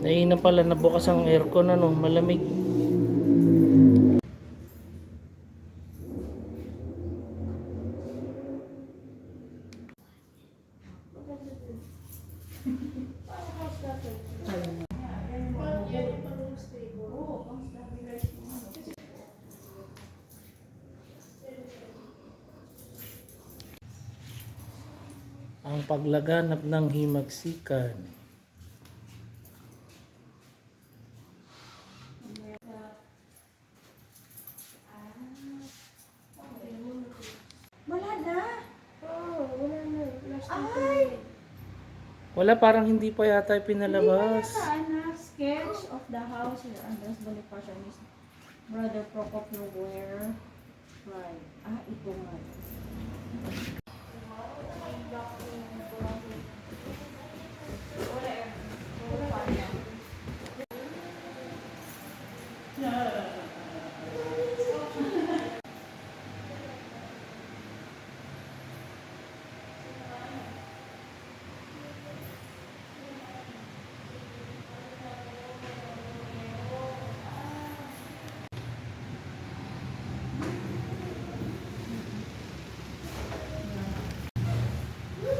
Ay na pala nabukas ang aircon, ano, malamig. Ang paglaganap ng himagsikan. Wala na. Oo, wala na. Last Ay! Wala, parang hindi pa yata pinalabas. Hindi pa anak. Sketch of the house here. Andres Bonifacio and his brother Procopio were right. Ito nga.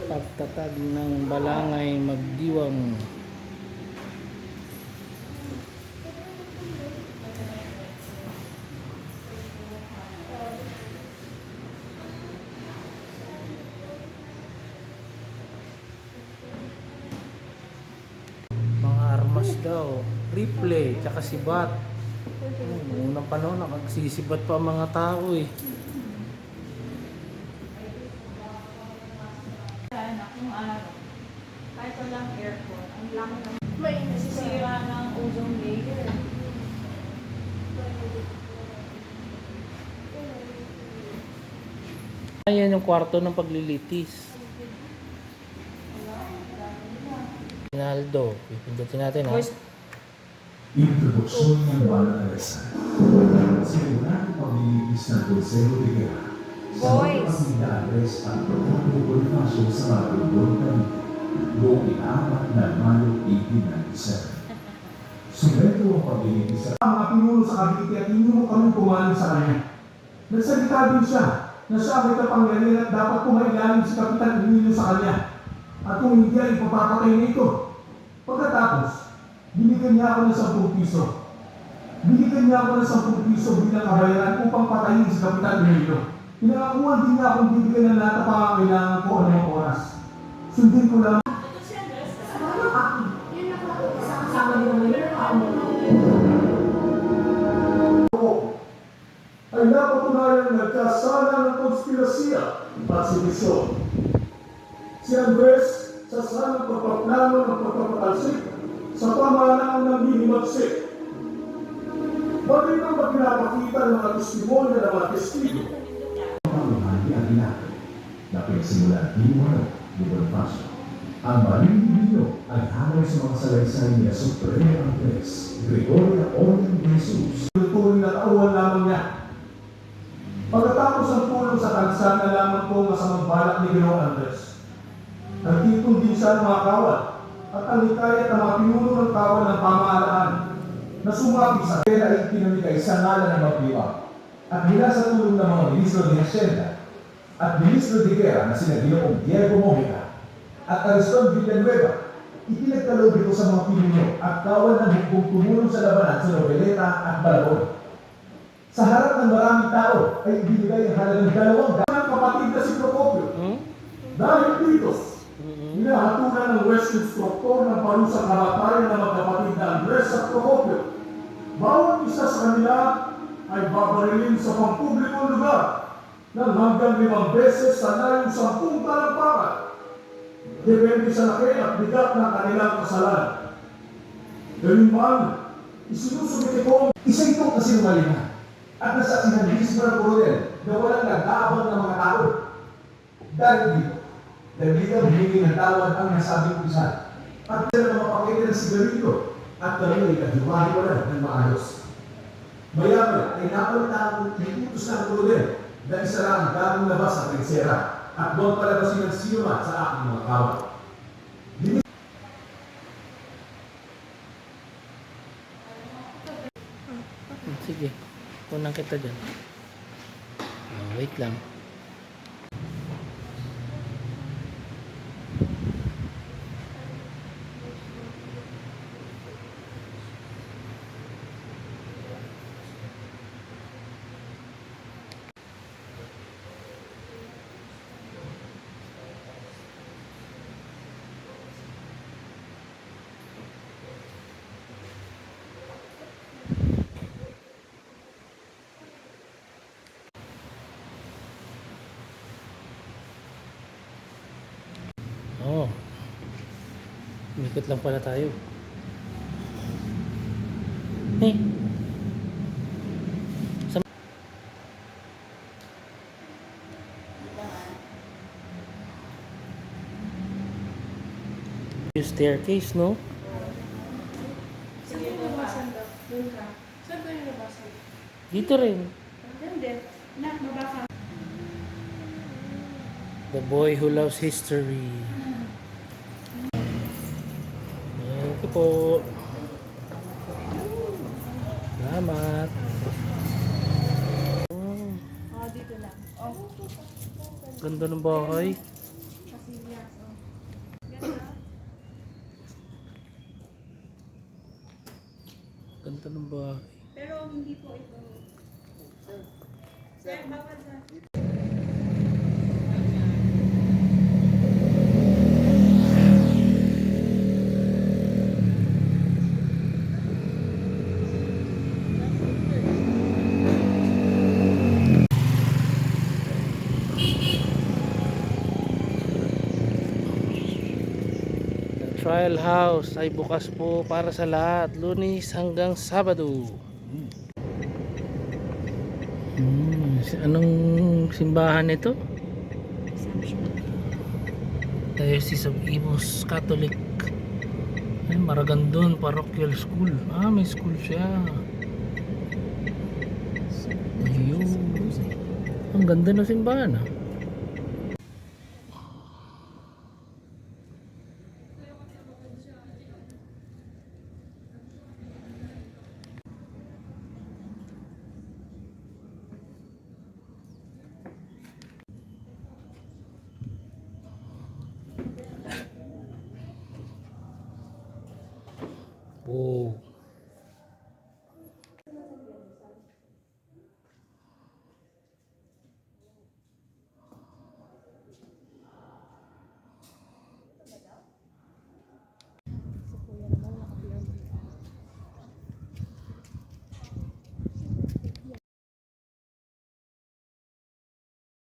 Pagtatag ng balangay magdiwang. Mga armas daw, rifle, tsaka sibat. Unang panahon nakagsisibat pa ang mga tao eh. Kung araw, kahit walang aircon, ang laki ng May nasisira ng ozone layer. Ayan yung kwarto ng paglilitis. Rinaldo, pipindutin natin ha. Introduksyon ng Bala Aresa. Sigurado paglilitis ng Consejo de Guerra sa mga pamilya Andres at Procopio Bonifacio sa Maribor, Cavite, noong ika-4 ng Mayo 1897. Sumeto ang paglilitis sa mga pinuno sa Cavite at hindi mo kami pumaling sa kanya. Nagsalita din siya na siya may kapangyarihan at dapat kumailalim si Kapitan Emilio sa kanya. At kung hindi ay ipapapatay na ito. Pagkatapos, binigyan niya ako ng 10 piso. Binigyan niya ako ng 10 piso bilang kabayaran upang patayin si Kapitan Emilio. Pinangakuhan din niya akong bibigyan ng lahat ng pangangailangan ko anumang oras. Sundin ko lang. Ay napatunayan na nagkasala ng konspirasya at sedisyon. Si Andres sa sanang pagpaplano ng pagpapatalsik sa pamahalaan ng hinimagsik. Bagay nang magpinapakita ng mga testimonya ng mga testigo. Pamahalaan ni Aguinaldo na pinagsimulan ni Juan de Bonifacio. Ang maling Divino ay hanay sa mga salaysay niya Supremo Andres, Gregoria Orden de Jesus. Tuloy na tauhan lamang niya. Pagkatapos ang tulong sa tansa na lamang po ang masamang balak ni Ginoong Andres. Nagtipon din siya ng mga kawal at ang hikayat ng mga pinuno ng kawal ng pamahalaan na sumabi sa pera ay pinamigay sa ngalan ng magdiwa at mula sa tulong ng mga ministro de Hacienda at ministro de Guerra na sina Ginoong Diego Mojica at Ariston Villanueva, ipinagkaloob ito sa mga pinuno at kawal ng hukbong tumulong sa labanan sa Noveleta at Balabon. Sa harap ng maraming tao ay ibinigay ang halagang 2 kapatid na si Procopio. Dahil dito, hinahatulan ng West Instructor ng parusang kamatayan ng magkapatid na Andres at Procopio. Bawat isa sa kanila ay babarilin sa pampublikong lugar ng hanggang 5 beses sa layong 10 talampakan. Depende sa laki at bigat ng kanilang kasalanan. Gayunman, isinusumite ko isa itong kasinungalingan at nasaksihan mismo ng koronel na walang nag-aabang ng mga tao. Dahil dito, nagligaw humingi ng tawad ang nasabing opisyal at sila na mapakita ng sigarito at kami ay hiwa-hiwalan ng maayos. Maya-maya ay napalitan ang itutos ng koronel na isara ang bagong labas sa prinsera at doon palabasin ng sinuman sa aking mga kawal. sige. Kunan kita dyan. Wait lang. Oh. Umikot lang pala tayo. Eh. Sa yung staircase, no? Saan yung nabasan daw? Doon ka. Saan ko yung nabasan? Dito rin. Doon din. Na, baba ka. The boy who loves history. Thank you po. Salamat. Oh, Oh, dito lang. Oh, ganda ng bahay. kasi yes. Oh. Ganda ng bahay. Pero hindi po ito. Sir, bawal sa... The trial house ay bukas po para sa lahat, Lunes hanggang Sabado. Anong simbahan ito? Diocese of Imus Catholic. Ay, Maragondon Parochial School. Ah, may school siya. Ayun. Ang ganda ng simbahan, ah. Oh.